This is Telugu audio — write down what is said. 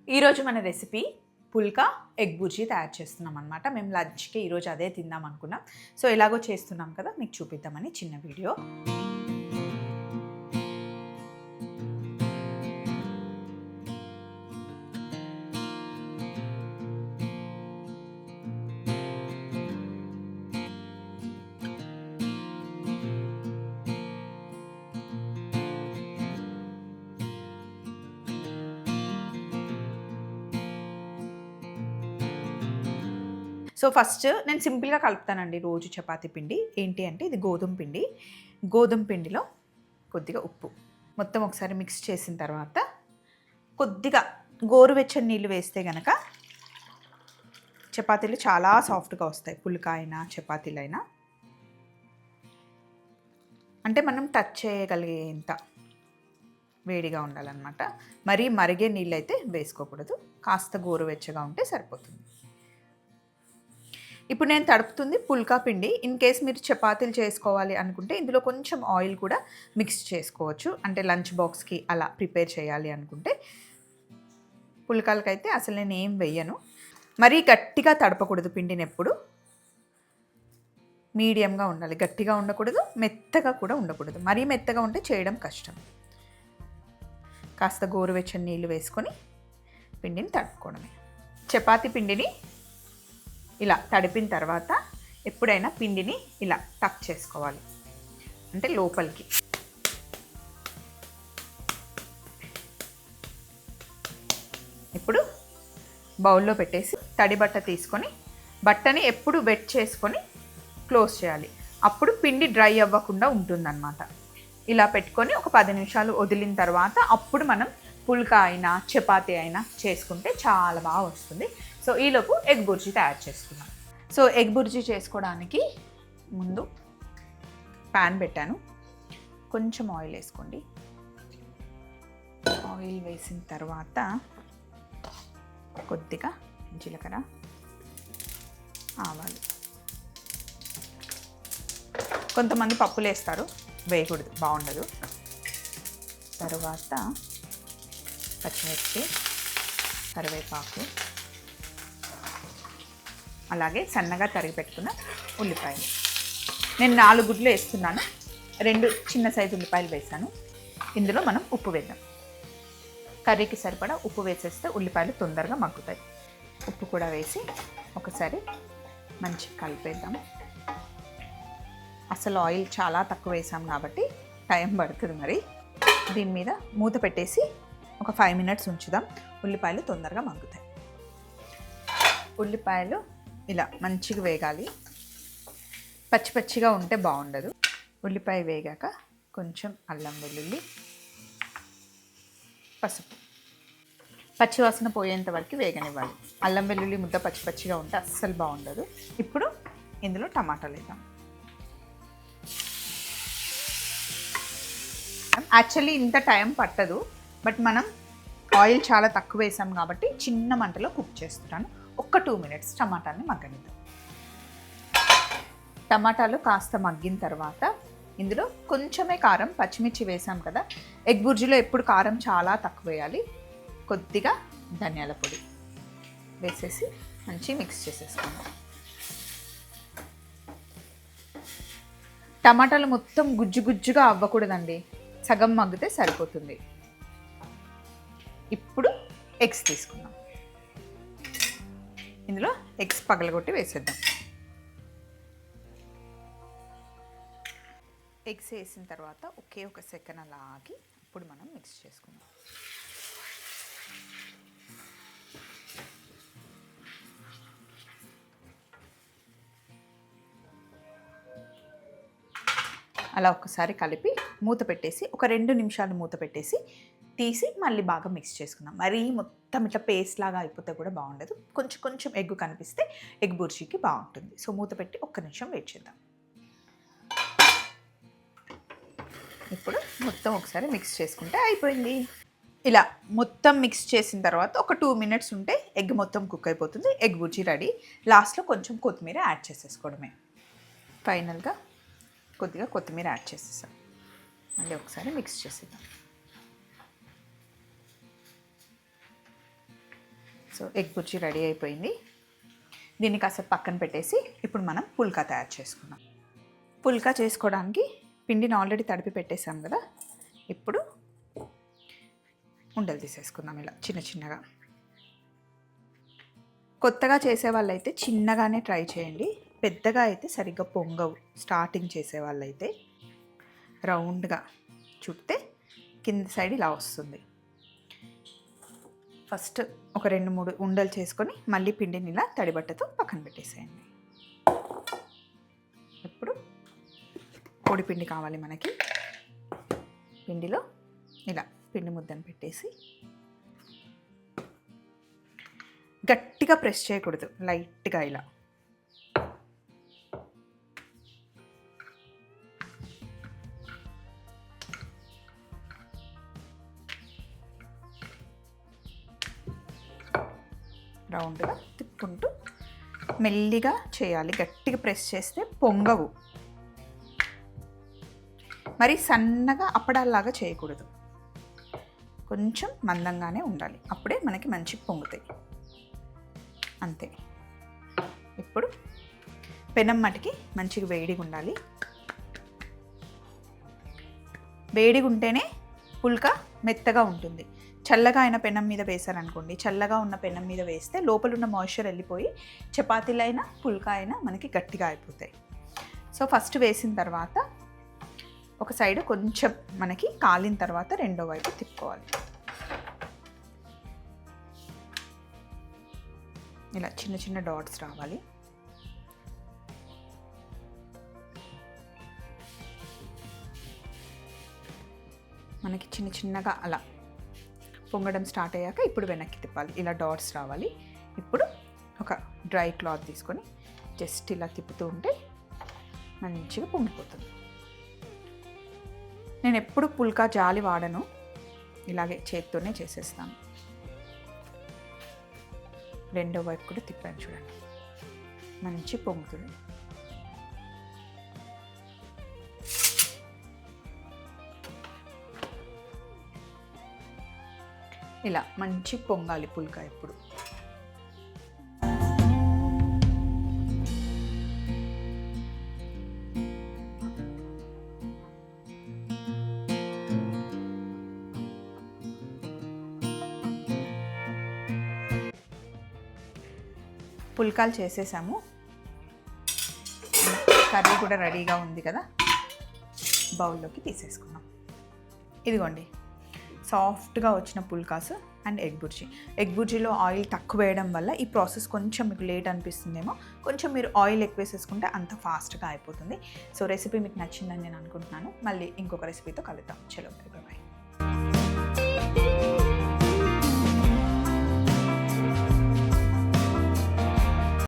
ఈరోజు మన రెసిపీ పుల్కా ఎగ్ బుర్జీ తయారు చేస్తున్నాం అనమాట. మేము లంచ్కి ఈరోజు అదే తిందాం అనుకున్నాం. సో ఎలాగో చేస్తున్నాం కదా, మీకు చూపిద్దామని చిన్న వీడియో. సో ఫస్ట్ నేను సింపుల్గా కలుపుతానండి రోజు చపాతీ పిండి. ఏంటి అంటే ఇది గోధుమ పిండి. గోధుమ పిండిలో కొద్దిగా ఉప్పు మొత్తం ఒకసారి మిక్స్ చేసిన తర్వాత కొద్దిగా గోరువెచ్చని నీళ్ళు వేస్తే కనుక చపాతీలు చాలా సాఫ్ట్గా వస్తాయి. పుల్కా అయినా చపాతీలైనా అంటే మనం టచ్ చేయగలిగేంత వేడిగా ఉండాలన్నమాట. మరీ మరిగే నీళ్ళు అయితే వేసుకోకూడదు. కాస్త గోరువెచ్చగా ఉంటే సరిపోతుంది. ఇప్పుడు నేను తడుపుతుంది పుల్కా పిండి. ఇన్ కేస్ మీరు చపాతీలు చేసుకోవాలి అనుకుంటే ఇందులో కొంచెం ఆయిల్ కూడా మిక్స్ చేసుకోవచ్చు. అంటే లంచ్ బాక్స్కి అలా ప్రిపేర్ చేయాలి అనుకుంటే. పుల్కాలకైతే అసలు నేను ఏం వెయ్యను. మరీ గట్టిగా తడపకూడదు పిండిని, ఎప్పుడు మీడియంగా ఉండాలి. గట్టిగా ఉండకూడదు, మెత్తగా కూడా ఉండకూడదు. మరీ మెత్తగా ఉంటే చేయడం కష్టం. కాస్త గోరువెచ్చని నీళ్ళు వేసుకొని పిండిని తడుపుకోవడమే. చపాతీ పిండిని ఇలా తడిపిన తర్వాత ఎప్పుడైనా పిండిని ఇలా టక్ చేసుకోవాలి, అంటే లోపలికి. ఇప్పుడు బౌల్లో పెట్టేసి తడి బట్ట తీసుకొని బట్టని ఎప్పుడు వెట్ చేసుకొని క్లోజ్ చేయాలి. అప్పుడు పిండి డ్రై అవ్వకుండా ఉంటుందన్నమాట. ఇలా పెట్టుకొని ఒక 10 నిమిషాలు వదిలిన తర్వాత అప్పుడు మనం పుల్కా అయినా చపాతీ అయినా చేసుకుంటే చాలా బాగా వస్తుంది. సో ఈలోపు ఎగ్ బుర్జీ తయారు చేసుకున్నాం. సో ఎగ్ బుర్జీ చేసుకోవడానికి ముందు ప్యాన్ పెట్టాను. కొంచెం ఆయిల్ వేసుకోండి. ఆయిల్ వేసిన తర్వాత కొద్దిగా జీలకర్ర, ఆవాలు. కొంతమంది పప్పులు వేస్తారు, వేయకూడదు, బాగుండదు. తర్వాత పచ్చిమిర్చి, కరివేపాకు, అలాగే సన్నగా తరిగి పెట్టుకున్న ఉల్లిపాయలు. నేను 4 గుడ్లు వేస్తున్నాను. 2 చిన్న సైజు ఉల్లిపాయలు వేసాను. ఇందులో మనం ఉప్పు వేద్దాం. కర్రీకి సరిపడా ఉప్పు వేసేస్తే ఉల్లిపాయలు తొందరగా మగ్గుతాయి. ఉప్పు కూడా వేసి ఒకసారి మంచిగా కలిపేద్దాం. అసలు ఆయిల్ చాలా తక్కువ వేసాం కాబట్టి టైం పడుతుంది. మరి దీని మీద మూత పెట్టేసి ఒక 5 మినిట్స్ ఉంచుదాం. ఉల్లిపాయలు తొందరగా మగ్గుతాయి. ఉల్లిపాయలు ఇలా మంచిగా వేగాలి. పచ్చి పచ్చిగా ఉంటే బాగుండదు. ఉల్లిపాయ వేగాక కొంచెం అల్లం వెల్లుల్లి, పసుపు, పచ్చివాసన పోయేంత వరకు వేగనివ్వాలి. అల్లం వెల్లుల్లి ముద్ద పచ్చి పచ్చిగా ఉంటే అస్సలు బాగుండదు. ఇప్పుడు ఇందులో టమాటాలు వేద్దాం. యాక్చువల్లీ ఇంత టైం పట్టదు, బట్ మనం ఆయిల్ చాలా తక్కువ వేసాం కాబట్టి చిన్న మంటలో కుక్ చేస్తున్నాను. ఒక 2 మినిట్స్ టమాటాని మగ్గనిద్దాం. టమాటాలు కాస్త మగ్గిన తర్వాత ఇందులో కొంచెమే కారం, పచ్చిమిర్చి వేసాం కదా. ఎగ్ బుర్జీలో ఎప్పుడు కారం చాలా తక్కువ వేయాలి. కొద్దిగా ధనియాల పొడి వేసేసి మంచి మిక్స్ చేసేసుకుందాం. టమాటాలు మొత్తం గుజ్జు గుజ్జుగా అవ్వకూడదండి, సగం మగ్గితే సరిపోతుంది. ఇప్పుడు ఎగ్స్ తీసుకుందాం. ఇందులో ఎగ్స్ పగలగొట్టి వేసేద్దాం. ఎగ్స్ వేసిన తర్వాత ఒకే ఒక సెకండ్ అలా ఆగి ఇప్పుడు మనం మిక్స్ చేసుకుందాం. అలా ఒకసారి కలిపి మూత పెట్టేసి ఒక 2 నిమిషాలు మూత పెట్టేసి తీసి మళ్ళీ బాగా మిక్స్ చేసుకుందాం. మరీ మొత్తం ఇట్లా పేస్ట్ లాగా అయిపోతే కూడా బాగుండదు. కొంచెం కొంచెం ఎగ్ కనిపిస్తే ఎగ్ బుర్జీకి బాగుంటుంది. సో మూత పెట్టి 1 నిమిషం వెయిట్ చేద్దాం. ఇప్పుడు మొత్తం ఒకసారి మిక్స్ చేసుకుంటే అయిపోయింది. ఇలా మొత్తం మిక్స్ చేసిన తర్వాత ఒక 2 మినిట్స్ ఉంటే ఎగ్ మొత్తం కుక్ అయిపోతుంది. Egg bhurji ready. లాస్ట్లో కొంచెం కొత్తిమీర యాడ్ చేసేసుకోవడమే. ఫైనల్గా కొద్దిగా కొత్తిమీర యాడ్ చేసేసాం. మళ్ళీ ఒకసారి మిక్స్ చేసేద్దాం. సో ఎగ్ బుర్జీ రెడీ అయిపోయింది. దీన్ని కాసేపు పక్కన పెట్టేసి ఇప్పుడు మనం పుల్కా తయారు చేసుకుందాం. పుల్కా చేసుకోవడానికి పిండిని ఆల్రెడీ తడిపి పెట్టేసాం కదా. ఇప్పుడు ఉండలు తీసేసుకుందాం ఇలా చిన్న చిన్నగా. కొత్తగా చేసేవాళ్ళు అయితే చిన్నగానే ట్రై చేయండి, పెద్దగా అయితే సరిగ్గా పొంగవు. స్టార్టింగ్ చేసేవాళ్ళు అయితే రౌండ్గా చుడితే కింద సైడ్ ఇలా వస్తుంది. ఫస్ట్ ఒక 2-3 ఉండలు చేసుకొని మళ్ళీ పిండిని ఇలా తడిబట్టతో పక్కన పెట్టేసేయండి. ఇప్పుడు పొడి పిండి కావాలి మనకి. పిండిలో ఇలా పిండి ముద్దను పెట్టేసి గట్టిగా ప్రెస్ చేయకూడదు, లైట్గా ఇలా. రౌండ్గా తిప్పుకుంటూ మెల్లిగా చేయాలి. గట్టిగా ప్రెస్ చేస్తే పొంగవు. మరి సన్నగా అప్పడాల్లాగా చేయకూడదు, కొంచెం మందంగానే ఉండాలి. అప్పుడే మనకి మంచి పొంగుతాయి. అంతే. ఇప్పుడు పెనం మటుకి మంచిగా వేడిగా ఉండాలి. వేడిగా ఉంటేనే పుల్కా మెత్తగా ఉంటుంది. చల్లగా అయిన పెనం మీద వేసారనుకోండి, చల్లగా ఉన్న పెనం మీద వేస్తే లోపల ఉన్న మాయిశ్చర్ వెళ్ళిపోయి చపాతీలు అయినా పుల్కా అయినా మనకి గట్టిగా అయిపోతాయి. సో ఫస్ట్ వేసిన తర్వాత ఒక సైడ్ కొంచెం మనకి కాలిన తర్వాత రెండో వైపు తిప్పుకోవాలి. ఇలా చిన్న చిన్న డాట్స్ రావాలి. మనకి చిన్న చిన్నగా అలా పొంగడం స్టార్ట్ అయ్యాక ఇప్పుడు వెనక్కి తిప్పాలి. ఇలా డాట్స్ రావాలి. ఇప్పుడు ఒక డ్రై క్లాత్ తీసుకొని జస్ట్ ఇలా తిప్పుతూ ఉంటే మంచిగా పొంగిపోతుంది. నేను ఎప్పుడు పుల్కా జాలి వాడను, ఇలాగే చేత్తోనే చేసేస్తాను. రెండో వైపు కూడా తిప్పాను చూడండి, మంచి పొంగుతుంది. ఇలా మంచి పొంగాలి పుల్కా. ఇప్పుడు పుల్కాలు చేసేసాము. కర్రీ కూడా రెడీగా ఉంది కదా, బౌల్లోకి తీసేసుకున్నాం. ఇదిగోండి సాఫ్ట్గా వచ్చిన phulkas and egg bhurji. Egg బుర్జీలో ఆయిల్ తక్కువ వేయడం వల్ల ఈ ప్రాసెస్ కొంచెం మీకు లేట్ అనిపిస్తుందేమో. కొంచెం మీరు ఆయిల్ ఎక్కువ వేసేసుకుంటే అంత ఫాస్ట్గా అయిపోతుంది. సో రెసిపీ మీకు నచ్చిందని నేను అనుకుంటున్నాను. మళ్ళీ ఇంకొక రెసిపీతో కలుద్దాం. చలో బై బై.